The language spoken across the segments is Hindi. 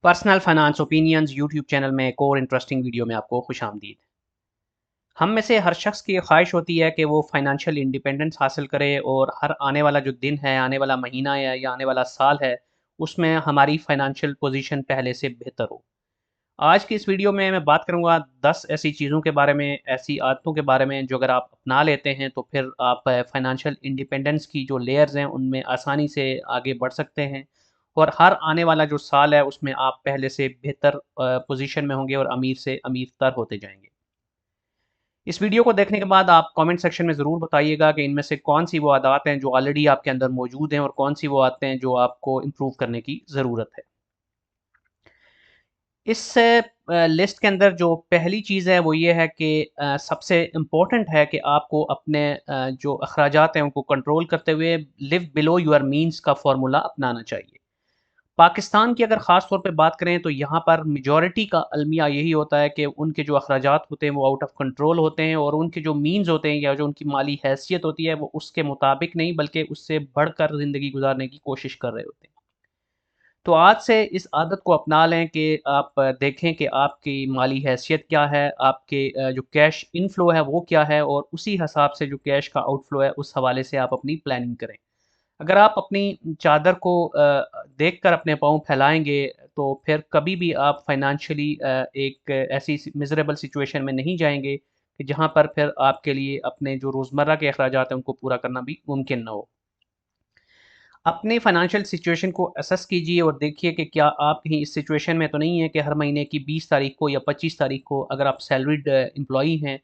Personal finance opinions YouTube channel में एक और इंटरेस्टिंग वीडियो में आपको खुशामदीद। हम में से हर शख्स की ख्वाहिश होती है कि वो फाइनेंशियल इंडिपेंडेंस हासिल करे और हर आने वाला जो दिन है, आने वाला महीना है या आने वाला साल है, उसमें हमारी फाइनेंशियल पोजीशन पहले से बेहतर हो। आज की इस वीडियो में मैं बात करूंगा 10 ऐसी चीज़ों के बारे में, ऐसी आदतों के बारे में जो अगर आप अपना लेते हैं तो फिर आप फाइनेंशियल इंडिपेंडेंस की जो लेयर्स हैं उनमें आसानी से आगे बढ़ सकते हैं और हर आने वाला जो साल है उसमें आप पहले से बेहतर पोजीशन में होंगे और अमीर से अमीरतर होते जाएंगे। इस वीडियो को देखने के बाद आप कमेंट सेक्शन में ज़रूर बताइएगा कि इनमें से कौन-सी वो आदत हैं जो ऑलरेडी आपके अंदर मौजूद हैं और कौन-सी वो आदतें हैं जो आपको इम्प्रूव करने की ज़रूरत है। इस लिस्ट के अंदर जो पहली चीज़ है वो ये है कि सबसे इम्पोर्टेंट है कि आपको अपने जो अखराजात हैं उनको कंट्रोल करते हुए लिव बिलो योर मीन्स का फ़ॉर्मूला अपनाना चाहिए। पाकिस्तान की अगर ख़ास तौर पे बात करें तो यहाँ पर मेजॉरिटी का अलमिया यही होता है कि उनके जो अखराजात होते हैं वो आउट ऑफ कंट्रोल होते हैं और उनके जो मीन्स होते हैं या जो उनकी माली हैसियत होती है वो उसके मुताबिक नहीं बल्कि उससे बढ़कर ज़िंदगी गुजारने की कोशिश कर रहे होते हैं। तो आज से इस आदत को अपना लें कि आप देखें कि आपकी माली हैसियत क्या है, आपके जो कैश इनफ्लो है वो क्या है और उसी हिसाब से जो कैश का आउटफ्लो है उस हवाले से आप अपनी प्लानिंग करें। अगर आप अपनी चादर को देखकर अपने पाँव फैलाएँगे, तो फिर कभी भी आप फाइनेंशियली एक ऐसी मिज़रेबल सिचुएशन में नहीं जाएँगे कि जहाँ पर फिर आपके लिए अपने जो रोज़मर्रा के अखराजात हैं, उनको पूरा करना भी मुमकिन ना हो। अपने फाइनेंशियल सिचुएशन को असेस कीजिए और देखिए कि क्या आप कहीं इस सिचुएशन में तो नहीं है कि हर महीने की 20 तारीख को या 25 तारीख को अगर आप सैलरीड एम्प्लॉयी हैं,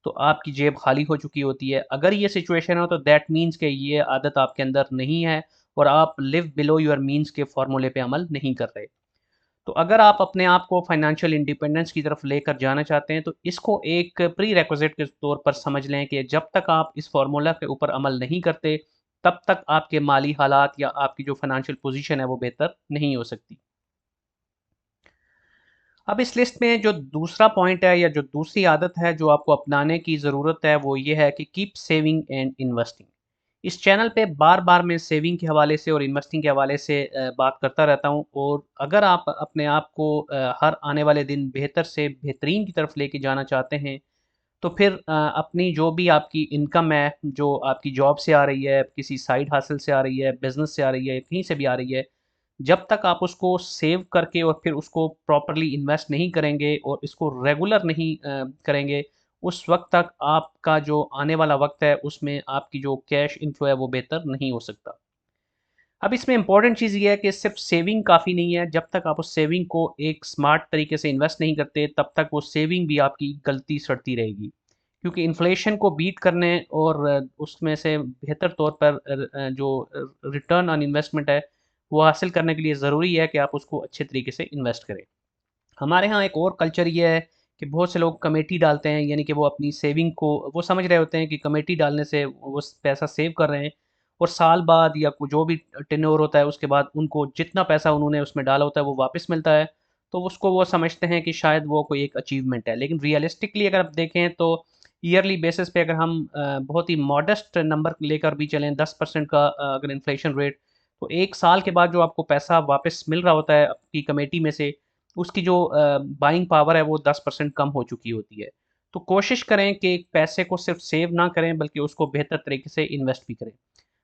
तो आपकी जेब खाली हो चुकी होती है। अगर ये सिचुएशन हो तो दैट मीन्स कि ये आदत आपके अंदर नहीं है और आप लिव बिलो योर मीन्स के फ़ॉर्मूले पे अमल नहीं कर रहे। तो अगर आप अपने आप को फाइनेंशियल इंडिपेंडेंस की तरफ लेकर जाना चाहते हैं, तो इसको एक प्री रिक्विज़िट के तौर पर समझ लें कि जब तक आप इस फ़ॉर्मूला के ऊपर अमल नहीं करते, तब तक आपके माली हालात या आपकी जो फाइनेंशियल पोज़ीशन है, वो बेहतर नहीं हो सकती। अब इस लिस्ट में जो दूसरा पॉइंट है या जो दूसरी आदत है जो आपको अपनाने की ज़रूरत है, वो ये है कि कीप सेविंग एंड इन्वेस्टिंग। इस चैनल पे बार-बार मैं सेविंग के हवाले से और इन्वेस्टिंग के हवाले से बात करता रहता हूँ और अगर आप अपने आप को हर आने वाले दिन बेहतर से बेहतरीन की तरफ लेके जाना चाहते हैं, तो फिर अपनी जो भी आपकी इनकम है, जो आपकी जॉब से आ रही है, किसी साइड हासिल से आ रही है, बिज़नेस से आ रही है, कहीं से भी आ रही है, जब तक आप उसको सेव करके और फिर उसको प्रॉपर्ली इन्वेस्ट नहीं करेंगे और इसको रेगुलर नहीं करेंगे, उस वक़्त तक आपका जो आने वाला वक़्त है, उसमें आपकी जो कैश इन्फ्लो है, वो बेहतर नहीं हो सकता। अब इसमें इम्पोर्टेंट चीज़ ये है कि सिर्फ़ सेविंग काफ़ी नहीं है, जब तक आप उस सेविंग को एक स्मार्ट तरीके से इन्वेस्ट नहीं करते, तब तक वो सेविंग भी आपकी गलती सड़ती रहेगी। क्योंकि इन्फ्लेशन को बीट करने और उसमें से बेहतर तौर पर जो रिटर्न ऑन इन्वेस्टमेंट है, वो हासिल करने के लिए ज़रूरी है कि आप उसको अच्छे तरीके से इन्वेस्ट करें। हमारे यहाँ एक और कल्चर ये है कि बहुत से लोग कमेटी डालते हैं, यानी कि वो अपनी सेविंग को वो समझ रहे होते हैं कि कमेटी डालने से वो पैसा सेव कर रहे हैं और साल बाद या जो भी टेन्योर होता है उसके बाद उनको जितना पैसा उन्होंने उसमें डाला होता है वो वापस मिलता है, तो उसको वो समझते हैं कि शायद वो कोई एक अचीवमेंट है। लेकिन रियलिस्टिकली अगर आप देखें तो ईयरली बेसिस पे अगर हम बहुत ही मॉडेस्ट नंबर लेकर भी चलें 10% का अगर इन्फ्लेशन रेट, तो एक साल के बाद जो आपको पैसा वापस मिल रहा होता है आपकी कमेटी में से, उसकी जो बाइंग पावर है वो 10% कम हो चुकी होती है। तो कोशिश करें कि पैसे को सिर्फ़ सेव ना करें बल्कि उसको बेहतर तरीके से इन्वेस्ट भी करें।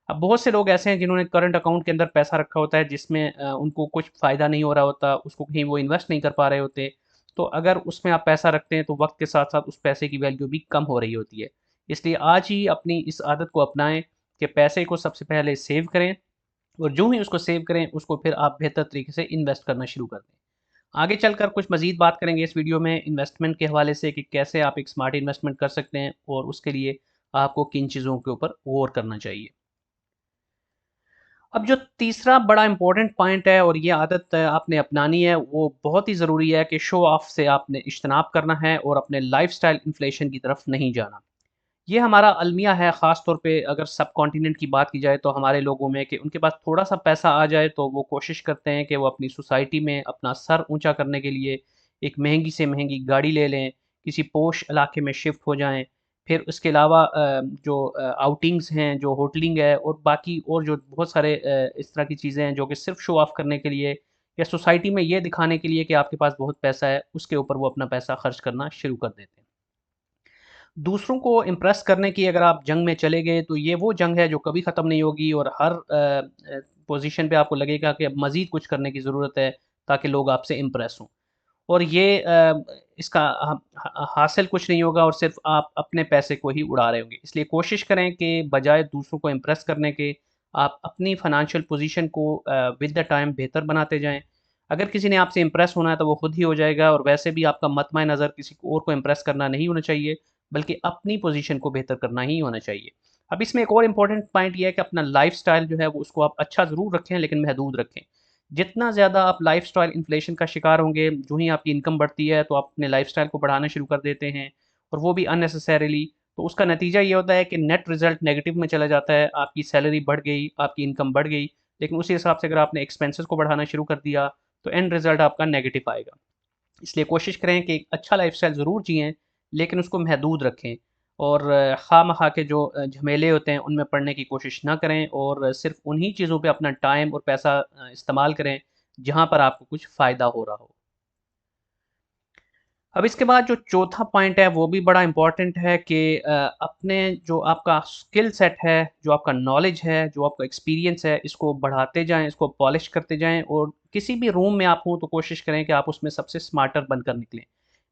अब बहुत से लोग ऐसे हैं जिन्होंने करंट अकाउंट के अंदर पैसा रखा होता है जिसमें उनको कुछ फ़ायदा नहीं हो रहा होता, उसको कहीं वो इन्वेस्ट नहीं कर पा रहे होते। तो अगर उसमें आप पैसा रखते हैं तो वक़्त के साथ-साथ उस पैसे की वैल्यू भी कम हो रही होती है। इसलिए आज ही अपनी इस आदत को अपनाएँ कि पैसे को सबसे पहले सेव करें और जो ही उसको सेव करें, उसको फिर आप बेहतर तरीके से इन्वेस्ट करना शुरू कर दें। आगे चलकर कुछ मज़ीद बात करेंगे इस वीडियो में इन्वेस्टमेंट के हवाले से कि कैसे आप एक स्मार्ट इन्वेस्टमेंट कर सकते हैं और उसके लिए आपको किन चीज़ों के ऊपर गौर करना चाहिए। अब जो तीसरा बड़ा इम्पोर्टेंट पॉइंट है और ये आदत आपने अपनानी है, वो बहुत ही ज़रूरी है कि शो ऑफ से आपने इज्तनाब करना है और अपने लाइफ़स्टाइल इन्फ्लेशन की तरफ नहीं जाना। ये हमारा अलमिया है, ख़ास तौर पे अगर सब कॉन्टिनेंट की बात की जाए तो हमारे लोगों में कि उनके पास थोड़ा-सा पैसा आ जाए तो वो कोशिश करते हैं कि वो अपनी सोसाइटी में अपना सर ऊँचा करने के लिए एक महँगी से महँगी गाड़ी ले लें, किसी पॉश इलाके में शिफ्ट हो जाएँ। फिर उसके अलावा जो आउटिंग्स हैं, जो होटलिंग है और बाकी और जो बहुत सारे इस तरह की चीज़ें हैं जो कि सिर्फ़ शो ऑफ करने के लिए या सोसाइटी में ये दिखाने के लिए कि आपके पास बहुत पैसा है, उसके ऊपर वो अपना पैसा खर्च करना शुरू कर देते हैं। दूसरों को इम्प्रेस करने की अगर आप जंग में चले गए तो ये वो जंग है जो कभी ख़त्म नहीं होगी और हर पोज़ीशन पे आपको लगेगा कि अब मज़ीद कुछ करने की ज़रूरत है ताकि लोग आपसे इम्प्रेस हों। और ये इसका हासिल कुछ नहीं होगा और सिर्फ़ आप अपने पैसे को ही उड़ा रहे होंगे। इसलिए कोशिश करें कि बजाय दूसरों को इम्प्रेस करने के, आप अपनी फ़ाइनेंशियल पोज़ीशन को विद द टाइम बेहतर बनाते जाएँ। अगर किसी ने आपसे इम्प्रेस होना है तो वो खुद ही हो जाएगा और वैसे भी आपका मतमय-नज़र किसी और को इम्प्रेस करना नहीं होना चाहिए, बल्कि अपनी पोज़ीशन को बेहतर करना ही होना चाहिए। अब इसमें एक और इम्पोर्टेंट पॉइंट ये है कि अपना लाइफ़स्टाइल जो है वो उसको आप अच्छा ज़रूर रखें लेकिन महदूद रखें। जितना ज़्यादा आप लाइफ़स्टाइल इन्फ्लेशन का शिकार होंगे, जो ही आपकी इनकम बढ़ती है तो आप अपने लाइफ़स्टाइल को बढ़ाना शुरू कर देते हैं और वो भी अननेसेसरीली। तो उसका नतीजा ये होता है कि नेट रिज़ल्ट नेगेटिव में चला जाता है, आपकी सैलरी बढ़ गई, आपकी इनकम बढ़ गई, लेकिन उसी हिसाब से अगर आपने एक्सपेंसेस को बढ़ाना शुरू कर दिया, तो एंड रिज़ल्ट आपका नेगेटिव आएगा। इसलिए कोशिश करें कि एक अच्छा लाइफ़स्टाइल ज़रूर जिएँ, लेकिन उसको महदूद रखें और ख़ाह-मख़ाह के जो झमेले होते हैं, उनमें पड़ने की कोशिश ना करें और सिर्फ़ उन्हीं चीज़ों पे अपना टाइम और पैसा इस्तेमाल करें, जहाँ पर आपको कुछ फ़ायदा हो रहा हो। अब इसके बाद जो चौथा पॉइंट है वो भी बड़ा इम्पोर्टेंट है कि अपने जो आपका स्किल सेट है, जो आपका नॉलेज है, जो आपका एक्सपीरियंस है, इसको बढ़ाते जाएँ, इसको पॉलिश करते जाएँ और किसी भी रूम में आप हों तो कोशिश करें कि आप उसमें सबसे स्मार्टर बनकर निकलें।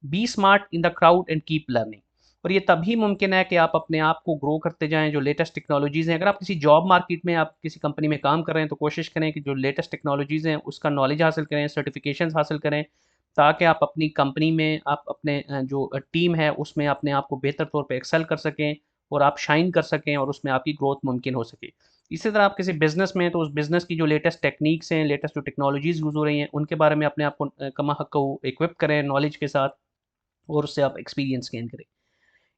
Be smart in the crowd and keep learning. और ये तभी मुमकिन है कि आप अपने आप को ग्रो करते जाएँ, जो लेटेस्ट टेक्नोलॉजीज़ हैं। अगर आप किसी जॉब मार्केट में आप किसी कंपनी में काम कर रहे हैं तो कोशिश करें कि जो लेटेस्ट टेक्नोलॉजीज़ हैं उसका नॉलेज हासिल करें, सर्टिफ़िकेशंस हासिल करें ताकि आप अपनी कंपनी में आप अपने जो टीम है उसमें अपने आप को बेहतर तौर पे एक्सेल कर सकें और आप शाइन कर सकें और उसमें आपकी ग्रोथ मुमकिन हो सके। इसी तरह आप किसी बिज़नेस में हैं तो उस बिज़नेस की जो लेटेस्ट टेक्नीक्स हैं, लेटेस्ट जो टेक्नोलॉजीज़ यूज़ हो रही हैं, उनके बारे में अपने आप को कमा हक्कू इक्विप करें नॉलेज के साथ और उससे आप एक्सपीरियंस गेन करें।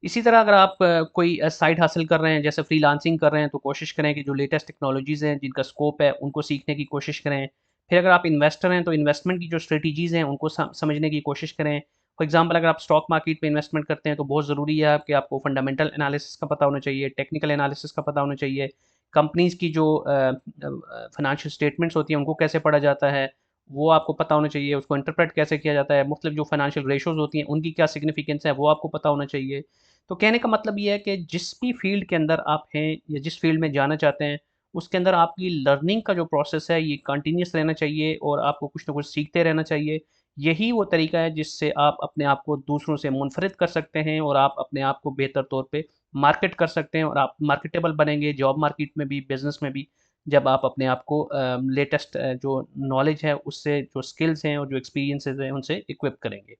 इसी तरह अगर आप कोई साइट हासिल कर रहे हैं, जैसे फ्रीलांसिंग कर रहे हैं, तो कोशिश करें कि जो लेटेस्ट टेक्नोलॉजीज़ हैं, जिनका स्कोप है, उनको सीखने की कोशिश करें। फिर अगर आप इन्वेस्टर हैं, तो इन्वेस्टमेंट की जो स्ट्रैटेजीज़ हैं, उनको समझने की कोशिश करें। फॉर एग्ज़ाम्पल अगर आप स्टॉक मार्केट में इन्वेस्टमेंट करते हैं, तो बहुत ज़रूरी है कि आपको फंडामेंटल एनालिसिस का पता होना चाहिए, टेक्निकल एनालिसिस का पता होना चाहिए। कंपनीज़ की जो फाइनेंशियल स्टेटमेंट्स होती हैं, उनको कैसे पढ़ा जाता है, वो आपको पता होना चाहिए। उसको इंटरप्रेट कैसे किया जाता है, मुख्तलिफ जो फाइनेंशियल रेशोज़ होती हैं, उनकी क्या सिग्निफिकेंस है, वो आपको पता होना चाहिए। तो कहने का मतलब ये है कि जिस भी फ़ील्ड के अंदर आप हैं या जिस फ़ील्ड में जाना चाहते हैं, उसके अंदर आपकी लर्निंग का जो प्रोसेस है ये कंटिन्यूअस रहना चाहिए और आपको कुछ ना कुछ सीखते रहना चाहिए। यही वो तरीका है जिससे आप अपने आप को दूसरों से मुनफ़रिद कर सकते हैं और आप अपने आप को बेहतर तौर पे मार्केट कर सकते हैं और आप मार्केटेबल बनेंगे जॉब मार्केट में भी, बिज़नेस में भी, जब आप अपने आप को लेटेस्ट जो नॉलेज है उससे, जो स्किल्स हैं और जो एक्सपीरियंसेस हैं उनसे इक्विप करेंगे।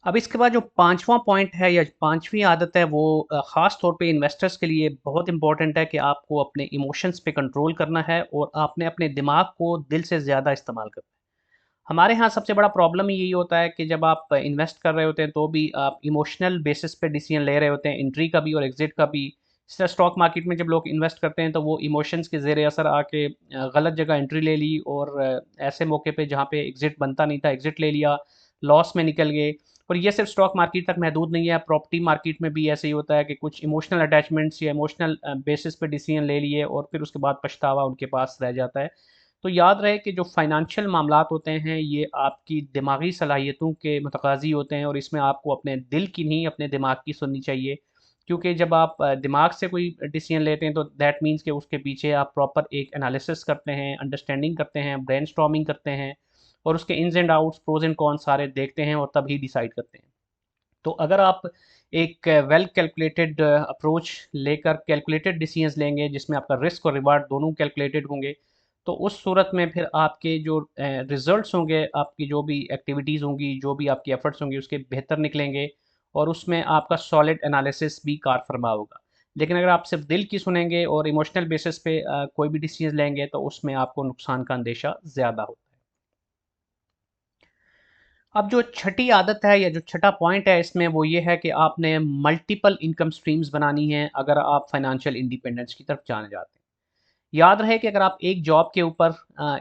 अब इसके बाद जो 5वाँ पॉइंट है या 5वीं आदत है वो ख़ास तौर पे इन्वेस्टर्स के लिए बहुत इम्पोर्टेंट है कि आपको अपने इमोशंस पे कंट्रोल करना है और आपने अपने दिमाग को दिल से ज़्यादा इस्तेमाल करना है। हमारे यहाँ सबसे बड़ा प्रॉब्लम ही यही होता है कि जब आप इन्वेस्ट कर रहे होते हैं तो भी आप इमोशनल बेसिस पे डिसीजन ले रहे होते हैं, एंट्री का भी और एग्ज़िट का भी। इस तरह स्टॉक मार्केट में जब लोग इन्वेस्ट करते हैं तो वो इमोशंस के ज़ेर असर आके गलत जगह एंट्री ले ली और ऐसे मौके पे जहाँ पे एग्ज़िट बनता नहीं था, एग्ज़िट ले लिया, लॉस में निकल गए। और ये सिर्फ स्टॉक मार्केट तक महदूद नहीं है, प्रॉपर्टी मार्केट में भी ऐसे ही होता है कि कुछ इमोशनल अटैचमेंट्स या इमोशनल बेसिस पे डिसीजन ले लिए और फिर उसके बाद पछतावा उनके पास रह जाता है। तो याद रहे कि जो फाइनेंशियल मामलात होते हैं ये आपकी दिमागी सलाहियतों के मुतकाज़ी होते हैं और इसमें आपको अपने दिल की नहीं अपने दिमाग की सुननी चाहिए। क्योंकि जब आप दिमाग से कोई डिसीजन लेते हैं तो दैट मीन्स कि उसके पीछे आप प्रॉपर एक एनालिसिस करते हैं, अंडरस्टैंडिंग करते हैं, ब्रेनस्टॉर्मिंग करते हैं और उसके ins and outs, pros and cons सारे देखते हैं और तभी डिसाइड करते हैं। तो अगर आप एक वेल कैलकुलेटेड अप्रोच लेकर कैलकुलेटेड डिसीजंस लेंगे जिसमें आपका रिस्क और रिवार्ड दोनों कैलकुलेटेड होंगे, तो उस सूरत में फिर आपके जो रिजल्ट्स होंगे, आपकी जो भी एक्टिविटीज़ होंगी, जो भी आपकी एफर्ट्स होंगे उसके बेहतर निकलेंगे और उसमें आपका सॉलिड एनालिसिस भी कार फरमा होगा। लेकिन अगर आप सिर्फ दिल की सुनेंगे और इमोशनल बेसिस पे कोई भी डिसीजन लेंगे तो उसमें आपको नुकसान का अंदेशा ज़्यादा होता है। अब जो छठी आदत है या जो छठा पॉइंट है इसमें वो ये है कि आपने मल्टीपल इनकम स्ट्रीम्स बनानी है अगर आप फाइनेंशियल इंडिपेंडेंस की तरफ जाना चाहते हैं। याद रहे कि अगर आप एक जॉब के ऊपर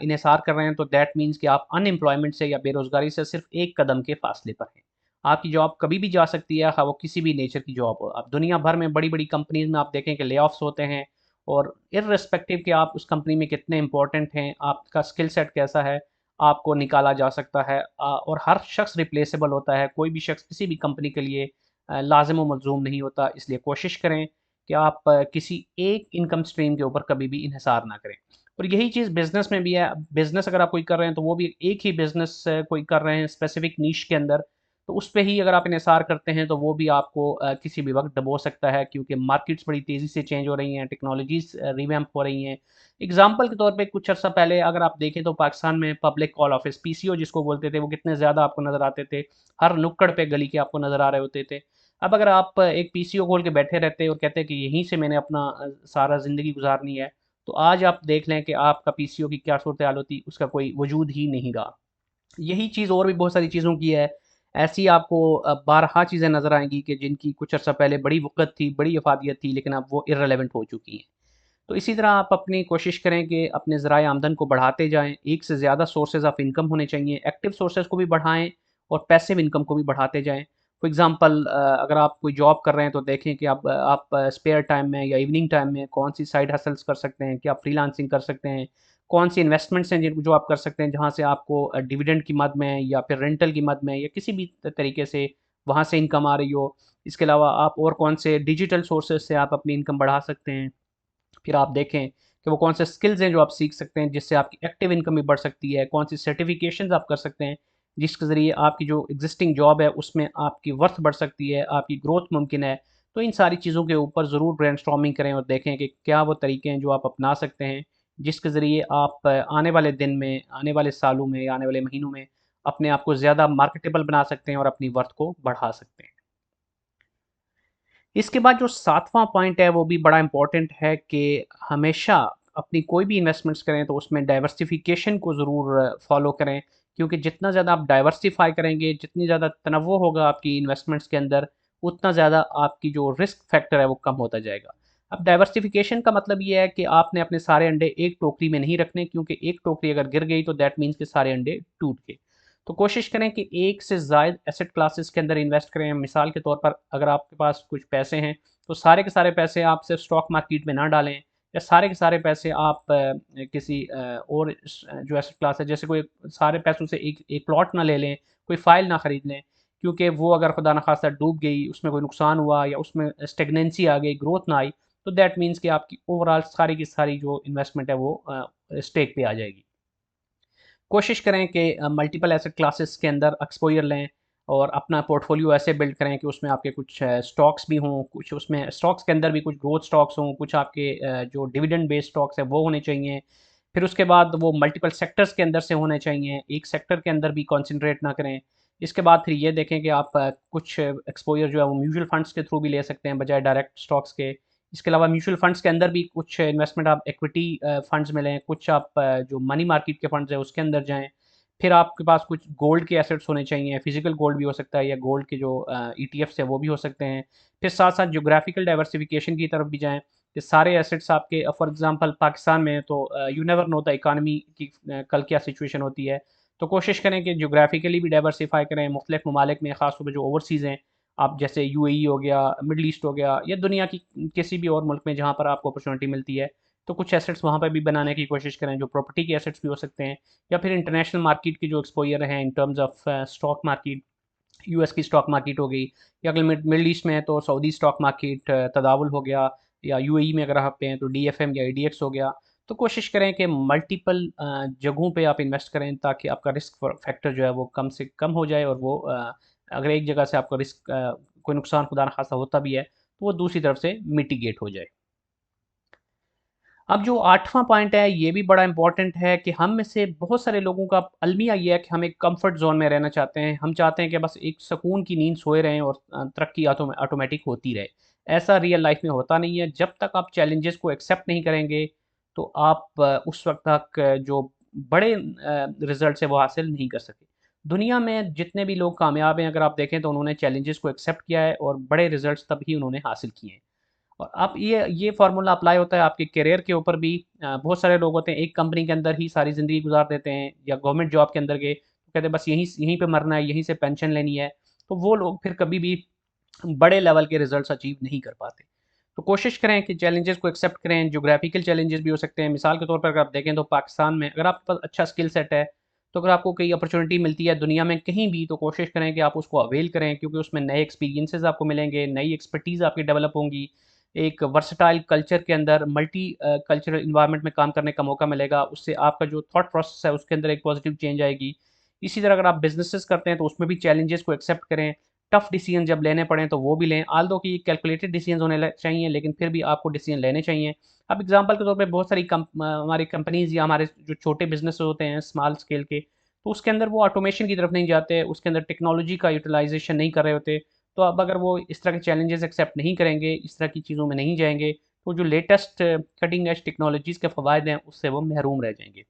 इन्हिसार कर रहे हैं तो दैट मीन्स कि आप अनएम्प्लॉयमेंट से या बेरोज़गारी से सिर्फ एक कदम के फासले पर हैं। आपकी जॉब कभी भी जा सकती है, ख़ाह वो किसी भी नेचर की जॉब हो। आप दुनिया भर में बड़ी-बड़ी कंपनीज़ में आप देखें कि ले-ऑफ्स होते हैं और इर्रेस्पेक्टिव कि आप उस कंपनी में कितने इंपॉर्टेंट हैं, आपका स्किल सेट कैसा है, आपको निकाला जा सकता है। और हर शख्स रिप्लेसेबल होता है, कोई भी शख्स किसी भी कंपनी के लिए लाजिम व मलजूम नहीं होता। इसलिए कोशिश करें कि आप किसी एक इनकम स्ट्रीम के ऊपर कभी भी इन्हिसार ना करें। और यही चीज़ बिज़नेस में भी है। बिज़नेस अगर आप कोई कर रहे हैं तो वो भी एक ही बिज़नेस कोई कर रहे हैं स्पेसिफ़िक नीश के अंदर, तो उस पे ही अगर आप इन्हिसार करते हैं तो वो भी आपको किसी भी वक़्त डबो सकता है, क्योंकि मार्केट्स बड़ी तेज़ी से चेंज हो रही हैं, टेक्नोलॉजीज़ रिवैम्प हो रही हैं। एग्ज़ाम्पल के तौर पे कुछ अर्सा पहले अगर आप देखें तो पाकिस्तान में पब्लिक कॉल ऑफ़िस पीसीओ जिसको बोलते थे, वो कितने ज़्यादा आपको नज़र आते थे। हर नुक्कड़ पे गली के आपको नज़र आ रहे होते थे। अब अगर आप एक पीसीओ खोल के बैठे रहते और कहते हैं कि यहीं से मैंने अपना सारा ज़िंदगी गुज़ारनी है, तो आज आप देख लें कि आपका पीसीओ की क्या सूरत-ए-हाल होती, उसका कोई वजूद ही नहीं रहा। यही चीज़ और भी बहुत सारी चीज़ों की है। ऐसी आपको बारहा चीज़ें नज़र आएँगी कि जिनकी कुछ अर्सा पहले बड़ी वक़्त थी, बड़ी अफ़ादियत थी, लेकिन अब वो इर्रेलेवेंट हो चुकी हैं। तो इसी तरह आप अपनी कोशिश करें कि अपने ज़राए आमदन को बढ़ाते जाएँ, एक से ज़्यादा सोर्सेज़ ऑफ इनकम होने चाहिए, एक्टिव सोर्सेज़ को भी बढ़ाएँ और पैसिव इनकम को भी बढ़ाते जाएँ। फॉर एग्ज़ाम्पल अगर आप कोई जॉब कर रहे हैं तो देखें कि आप स्पेयर टाइम में या इवनिंग टाइम में कौन-सी साइड हसल्स कर सकते हैं, क्या फ्रीलांसिंग कर सकते हैं, कौन-सी इन्वेस्टमेंट्स हैं जिन जो आप कर सकते हैं जहाँ से आपको डिविडेंड की मद में या फिर रेंटल की मद में या किसी भी तरीके से वहाँ से इनकम आ रही हो। इसके अलावा आप और कौन से डिजिटल सोर्सेज़ से आप अपनी इनकम बढ़ा सकते हैं। फिर आप देखें कि वो कौन से स्किल्स हैं जो आप सीख सकते हैं जिससे आपकी एक्टिव इनकम भी बढ़ सकती है, कौन सी सर्टिफिकेशंस आप कर सकते हैं जिसके ज़रिए आपकी जो एग्जिस्टिंग जॉब है उसमें आपकी वर्थ बढ़ सकती है, आपकी ग्रोथ मुमकिन है। तो इन सारी चीज़ों के ऊपर ज़रूर ब्रेनस्टॉर्मिंग करें और देखें कि क्या वो तरीके हैं जो आप अपना सकते हैं, जिसके ज़रिए आप आने वाले दिन में, आने वाले सालों में या आने वाले महीनों में अपने आप को ज़्यादा मार्केटेबल बना सकते हैं और अपनी वर्थ को बढ़ा सकते हैं। इसके बाद जो 7वाँ पॉइंट है वो भी बड़ा इम्पोर्टेंट है कि हमेशा अपनी कोई भी इन्वेस्टमेंट्स करें तो उसमें डाइवर्सिफ़िकेशन को ज़रूर फ़ॉलो करें, क्योंकि जितना ज़्यादा आप डाइवर्सिफ़ाई करेंगे, जितनी ज़्यादा तनव्वुह होगा आपकी इन्वेस्टमेंट्स के अंदर, उतना ज़्यादा आपकी जो रिस्क फैक्टर है वो कम होता जाएगा। अब डाइवर्सिफ़िकेशन का मतलब ये है कि आपने अपने सारे अंडे एक टोकरी में नहीं रखने, क्योंकि एक टोकरी अगर गिर गई तो दैट मीन्स कि सारे अंडे टूट गए। तो कोशिश करें कि एक से ज़ायद एसेट क्लासेस के अंदर इन्वेस्ट करें। मिसाल के तौर पर अगर आपके पास कुछ पैसे हैं, तो सारे के सारे पैसे आप सिर्फ स्टॉक मार्केट में ना डालें, या सारे के सारे पैसे आप किसी और जो एसेट क्लास है, जैसे कोई सारे पैसों से एक एक प्लॉट ना ले लें, कोई फ़ाइल ना ख़रीद लें, क्योंकि वो अगर खुदा न खास्ता डूब गई, उसमें कोई नुकसान हुआ या उसमें स्टेगनेंसी आ गई, ग्रोथ ना आई, तो दैट मीन्स कि आपकी ओवरऑल सारी की सारी जो इन्वेस्टमेंट है वो स्टेक पे आ जाएगी। कोशिश करें कि मल्टीपल एसेट क्लासेस के अंदर एक्सपोज़र लें और अपना पोर्टफोलियो ऐसे बिल्ड करें कि उसमें आपके कुछ स्टॉक्स भी हों, कुछ उसमें स्टॉक्स के अंदर भी कुछ ग्रोथ स्टॉक्स हों, कुछ आपके जो डिविडेंड बेस्ड स्टॉक्स हैं वो होने चाहिए। फिर उसके बाद वो मल्टीपल सेक्टर्स के अंदर से होने चाहिए, एक सेक्टर के अंदर भी कॉन्सन्ट्रेट ना करें। इसके बाद फिर ये देखें कि आप कुछ एक्सपोज़र जो है वो म्यूचुअल फंड्स के थ्रू भी ले सकते हैं बजाय डायरेक्ट स्टॉक्स के। इसके अलावा म्यूचुअल फंड्स के अंदर भी कुछ इन्वेस्टमेंट आप इक्विटी फंड्स में लें, कुछ आप जो मनी मार्केट के फंड्स हैं उसके अंदर जाएँ। फिर आपके पास कुछ गोल्ड के एसेट्स होने चाहिए, फिज़िकल गोल्ड भी हो सकता है या गोल्ड के जो ईटीएफ्स हैं वो भी हो सकते हैं। फिर साथ-साथ ज्योग्राफिकल डाइवर्सिफ़िकेशन की तरफ भी जाएँ, कि सारे एसेट्स आपके फॉर एग्ज़ाम्पल पाकिस्तान में है तो you never know the economy की कल क्या सिचुएशन होती है। तो कोशिश करें कि ज्योग्राफिकली भी डाइवर्सिफ़ाई करें, मुख्तलिफ़ ममालिक में ख़ास तौर पे जो ओवरसीज़ हैं, आप जैसे यूएई हो गया, मिडल ईस्ट हो गया या दुनिया की किसी भी और मुल्क में जहाँ पर आपको अपॉर्चुनिटी मिलती है, तो कुछ एसेट्स वहाँ पे भी बनाने की कोशिश करें, जो प्रॉपर्टी के एसेट्स भी हो सकते हैं या फिर इंटरनेशनल मार्केट की जो एक्सपोज़र है in terms of stock market, US की स्टॉक मार्केट हो गई, या अगर मिडल ईस्ट में है तो सऊदी स्टॉक मार्केट तदावुल हो गया, या यूएई में अगर आप पे हैं तो डीएफएम या एडीएक्स हो गया। तो कोशिश करें कि मल्टीपल जगहों पे आप इन्वेस्ट करें ताकि आपका रिस्क फैक्टर जो है वो कम से कम हो जाए, और वो अगर एक जगह से आपका रिस्क कोई नुकसान खुदा न खास्ता होता भी है तो वो दूसरी तरफ से मिटिगेट हो जाए। अब जो 8वां पॉइंट है, ये भी बड़ा इम्पोर्टेंट है कि हम में से बहुत सारे लोगों का अलमिया ये है कि हम एक कम्फ़र्ट ज़ोन में रहना चाहते हैं। हम चाहते हैं कि बस एक सुकून की नींद सोए रहें और तरक्की ऑटोमेटिक होती रहे। ऐसा रियल लाइफ़ में होता नहीं है। जब तक आप चैलेंजेज़ को एक्सेप्ट नहीं करेंगे, तो आप उस वक़्त तक जो बड़े रिज़ल्ट्स हैं, वो हासिल नहीं कर सके। दुनिया में जितने भी लोग कामयाब हैं, अगर आप देखें तो उन्होंने चैलेंजेज़ को एक्सेप्ट किया है और बड़े रिज़ल्ट्स तभी उन्होंने हासिल किए हैं। और आप ये फ़ॉर्मूला अप्लाई होता है आपके करियर के ऊपर भी। बहुत सारे लोग होते हैं एक कंपनी के अंदर ही सारी ज़िंदगी गुज़ार देते हैं, या गवर्नमेंट जॉब के अंदर गए, तो कहते हैं बस यहीं यहीं पे मरना है, यहीं से पेंशन लेनी है। तो वो लोग फिर कभी भी बड़े लेवल के रिज़ल्ट्स अचीव नहीं कर पाते। तो कोशिश करें कि चैलेंजेस को एक्सेप्ट करें। ज्योग्राफिकल चैलेंजेस भी हो सकते हैं। मिसाल के तौर पर अगर आप देखें तो पाकिस्तान में अगर आपके पास अच्छा स्किल सेट है, तो अगर आपको कोई अपॉर्चुनिटी मिलती है दुनिया में कहीं भी, तो कोशिश करें कि आप उसको अवेल करें, क्योंकि उसमें नए एक्सपीरियंसेस आपको मिलेंगे, नई एक्सपर्टीज़ आपकी डेवलप होंगी, एक वर्सटाइल कल्चर के अंदर मल्टी कल्चरल इन्वायरमेंट में काम करने का मौका मिलेगा। उससे आपका जो थॉट प्रोसेस है उसके अंदर एक पॉजिटिव चेंज आएगी। इसी तरह अगर आप बिजनेसेस करते हैं तो उसमें भी चैलेंजेस को एक्सेप्ट करें। टफ डिसीजन जब लेने पड़े तो वो भी लें, आल दो कि कैलकुलेटेड डिसीजन होने चाहिए, लेकिन फिर भी आपको डिसीजन लेने चाहिए। अब एग्जांपल के तौर पे बहुत सारी हमारी कंपनीज या हमारे जो छोटे बिजनेस होते हैं स्मॉल स्केल के, तो उसके अंदर वो ऑटोमेशन की तरफ नहीं जाते, उसके अंदर टेक्नोलॉजी का यूटिलाइजेशन नहीं कर रहे होते। तो अब अगर वो इस तरह के चैलेंजेस एक्सेप्ट नहीं करेंगे, इस तरह की चीज़ों में नहीं जाएंगे, तो जो लेटेस्ट कटिंग एज टेक्नोलॉजीज़ के फ़वाद हैं उससे वो महरूम रह जाएंगे।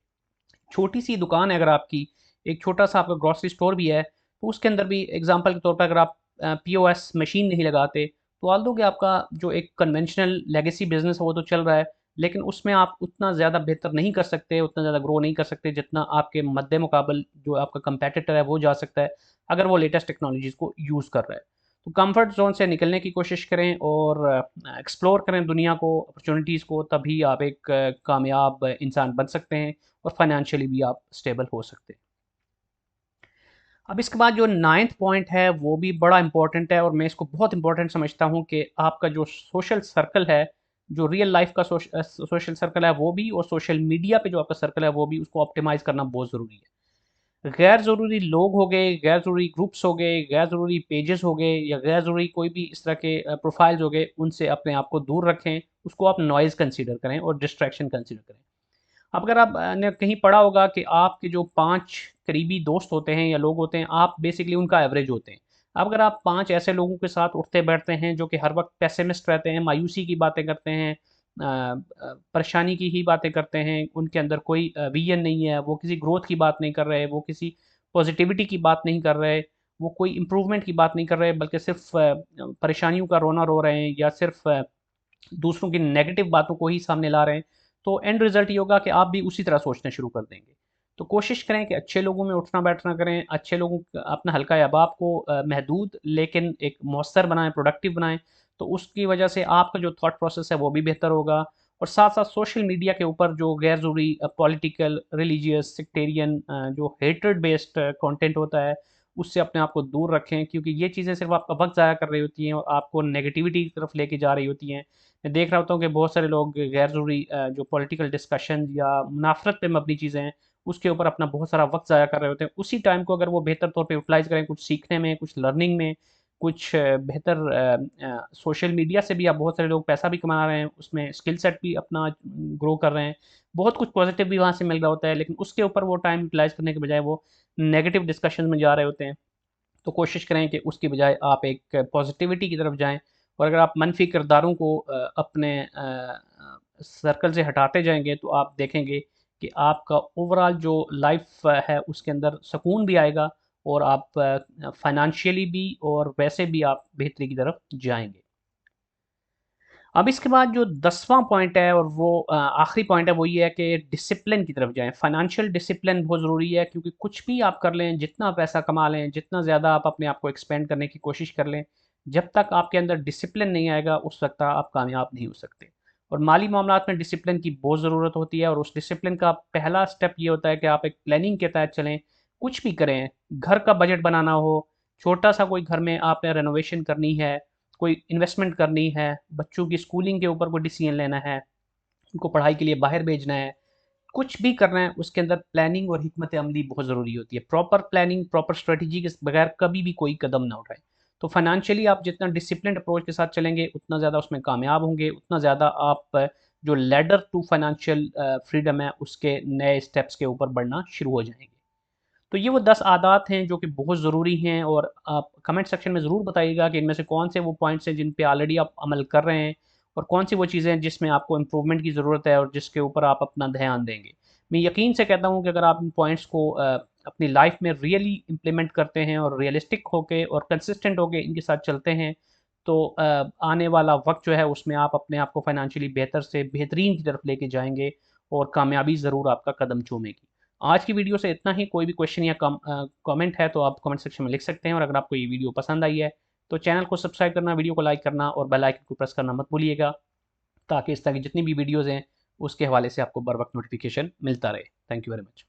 छोटी सी दुकान है अगर आपकी, एक छोटा सा आपका ग्रॉसरी स्टोर भी है, तो उसके अंदर भी एग्जांपल के तौर पर अगर आप पीओएस मशीन नहीं लगाते, तो आल दो कि आपका जो एक कन्वेंशनल लेगेसी बिजनेस है वो तो चल रहा है, लेकिन उसमें आप उतना ज़्यादा बेहतर नहीं कर सकते, उतना ज़्यादा ग्रो नहीं कर सकते जितना आपके मद्दे मुकाबल जो आपका कंपेटिटर है वो जा सकता है, अगर वो लेटेस्ट टेक्नोलॉजीज़ को यूज़ कर रहा है। तो कंफर्ट जोन से निकलने की कोशिश करें और एक्सप्लोर करें दुनिया को, अपॉर्चुनिटीज़ को, तभी आप एक कामयाब इंसान बन सकते हैं और फाइनेंशियली भी आप स्टेबल हो सकते हैं। अब इसके बाद जो 9th पॉइंट है वो भी बड़ा इंपॉर्टेंट है और मैं इसको बहुत इंपॉर्टेंट समझता हूँ कि आपका जो सोशल सर्कल है, जो रियल लाइफ का सोशल सर्कल है वो भी, और सोशल मीडिया पे जो आपका सर्कल है वो भी, उसको ऑप्टिमाइज़ करना बहुत ज़रूरी है। गैर ज़रूरी लोग हो गए, गैर ज़रूरी ग्रुप्स हो गए, गैर ज़रूरी पेजेस हो गए, या गैर ज़रूरी कोई भी इस तरह के प्रोफाइल्स हो गए, उनसे अपने आप को दूर रखें। उसको आप नॉइज़ कंसीडर करें और डिस्ट्रैक्शन कंसीडर करें। अब अगर आप ने कहीं पढ़ा होगा कि आपके जो 5 करीबी दोस्त होते हैं या लोग होते हैं, आप बेसिकली उनका एवरेज होते हैं। अब अगर आप 5 ऐसे लोगों के साथ उठते-बैठते हैं जो कि हर वक़्त पेसिमिस्ट रहते हैं, मायूसी की बातें करते हैं, परेशानी की ही बातें करते हैं, उनके अंदर कोई विज़न नहीं है, वो किसी ग्रोथ की बात नहीं कर रहे, वो किसी पॉज़िटिविटी की बात नहीं कर रहे, वो कोई इम्प्रूवमेंट की बात नहीं कर रहे, बल्कि सिर्फ़ परेशानियों का रोना रो रहे हैं, या सिर्फ़ दूसरों की नेगेटिव बातों को ही सामने ला रहे हैं, तो एंड रिजल्ट ये होगा कि आप भी उसी तरह सोचना शुरू कर देंगे। तो कोशिश करें कि अच्छे लोगों में उठना बैठना करें, अच्छे लोगों अपना हल्का अहबाब को महदूद लेकिन एक मौसर बनाएं, प्रोडक्टिव बनाएं, तो उसकी वजह से आपका जो थॉट प्रोसेस है वो भी बेहतर होगा। और साथ साथ सोशल मीडिया के ऊपर जो गैर ज़रूरी पॉलिटिकल, रिलीजियस, सेक्टेरियन जो हेट्रेड बेस्ड कंटेंट होता है, उससे अपने आप को दूर रखें, क्योंकि ये चीज़ें सिर्फ आपका वक्त ज़ाया कर रही होती हैं और आपको नेगेटिविटी की तरफ लेके जा रही होती हैं। मैं देख रहा होता हूँ कि बहुत सारे लोग गैर ज़रूरी जो पॉलिटिकल डिस्कशन या मुनाफ़रत पे मबनी चीज़ें हैं, उसके ऊपर अपना बहुत सारा वक़्त ज़ाया कर रहे होते हैं। उसी टाइम को अगर वो बेहतर तौर पे यूटिलाइज़ करें, कुछ सीखने में, कुछ लर्निंग में, कुछ बेहतर सोशल मीडिया से भी आप बहुत सारे लोग पैसा भी कमा रहे हैं, उसमें स्किल सेट भी अपना ग्रो कर रहे हैं। बहुत कुछ पॉज़िटिव भी वहाँ से मिल रहा होता है, लेकिन उसके ऊपर वो टाइम यूटिलाइज़ करने के बजाय वो नेगेटिव डिस्कशन में जा रहे होते हैं। तो कोशिश करें कि उसकी बजाय आप एक पॉजिटिविटी की तरफ जाएँ, और अगर आप मनफ़ी किरदारों को अपने सर्कल से हटाते जाएँगे, तो आप देखेंगे कि आपका ओवरऑल जो लाइफ़ है उसके अंदर सुकून भी आएगा, और आप फ़ाइनेंशियली भी और वैसे भी आप बेहतरी की तरफ जाएँगे। अब इसके बाद जो 10वां पॉइंट है, और वो आखिरी पॉइंट है, वो ये है कि डिसिप्लिन की तरफ जाएँ। फाइनेंशियल डिसिप्लिन बहुत ज़रूरी है, क्योंकि कुछ भी आप कर लें, जितना पैसा कमा लें, जितना ज़्यादा आप अपने आप को एक्सपेंड करने की कोशिश कर लें, जब तक आपके अंदर डिसिप्लिन नहीं आएगा, उस वक़्त आप कामयाब नहीं हो सकते। और माली मामलात में डिसिप्लिन की बहुत ज़रूरत होती है, और उस डिसिप्लिन का पहला स्टेप ये होता है कि आप एक प्लानिंग के तहत चलें। कुछ भी करें, घर का बजट बनाना हो, छोटा-सा कोई घर में आपने रेनोवेशन करनी है, कोई इन्वेस्टमेंट करनी है, बच्चों की स्कूलिंग के ऊपर कोई डिसीजन लेना है, उनको पढ़ाई के लिए बाहर भेजना है, कुछ भी करना है, उसके अंदर प्लानिंग और हिकमत अमली बहुत ज़रूरी होती है। प्रॉपर प्लानिंग, प्रॉपर स्ट्रेटजी के बगैर कभी भी कोई कदम ना उठाएँ। तो फाइनेंशियली आप जितना डिसिप्लिन्ड अप्रोच के साथ चलेंगे, उतना ज़्यादा उसमें कामयाब होंगे, उतना ज़्यादा आप जो लैडर टू फाइनेंशियल फ्रीडम है, उसके नए स्टेप्स के ऊपर बढ़ना शुरू हो जाएँगे। तो ये वो 10 आदात हैं जो कि बहुत ज़रूरी हैं, और आप कमेंट सेक्शन में ज़रूर बताइएगा कि इनमें से कौन से वो पॉइंट्स हैं जिन पे ऑलरेडी आप अमल कर रहे हैं, और कौन सी वो चीज़ें हैं जिसमें आपको इम्प्रूवमेंट की ज़रूरत है और जिसके ऊपर आप अपना ध्यान देंगे। मैं यकीन से कहता हूँ कि अगर आप इन पॉइंट्स को अपनी लाइफ में रियली इम्प्लीमेंट करते हैं और रियलिस्टिक होके और कंसिस्टेंट होके इनके साथ चलते हैं, तो आने वाला वक्त जो है उसमें आप अपने आप को फाइनेंशियली बेहतर से बेहतरीन की तरफ लेके जाएंगे, और कामयाबी ज़रूर आपका कदम चूमेगी। आज की वीडियो से इतना ही। कोई भी क्वेश्चन या कमेंट है तो आप कमेंट सेक्शन में लिख सकते हैं, और अगर आपको ये वीडियो पसंद आई है तो चैनल को सब्सक्राइब करना, वीडियो को लाइक करना और बेल आइकन को प्रेस करना मत भूलिएगा। ताकि इस तरह की जितनी भी वीडियोज़ हैं उसके हवाले से आपको बर वक्त नोटिफिकेशन मिलता रहे। Thank you very much.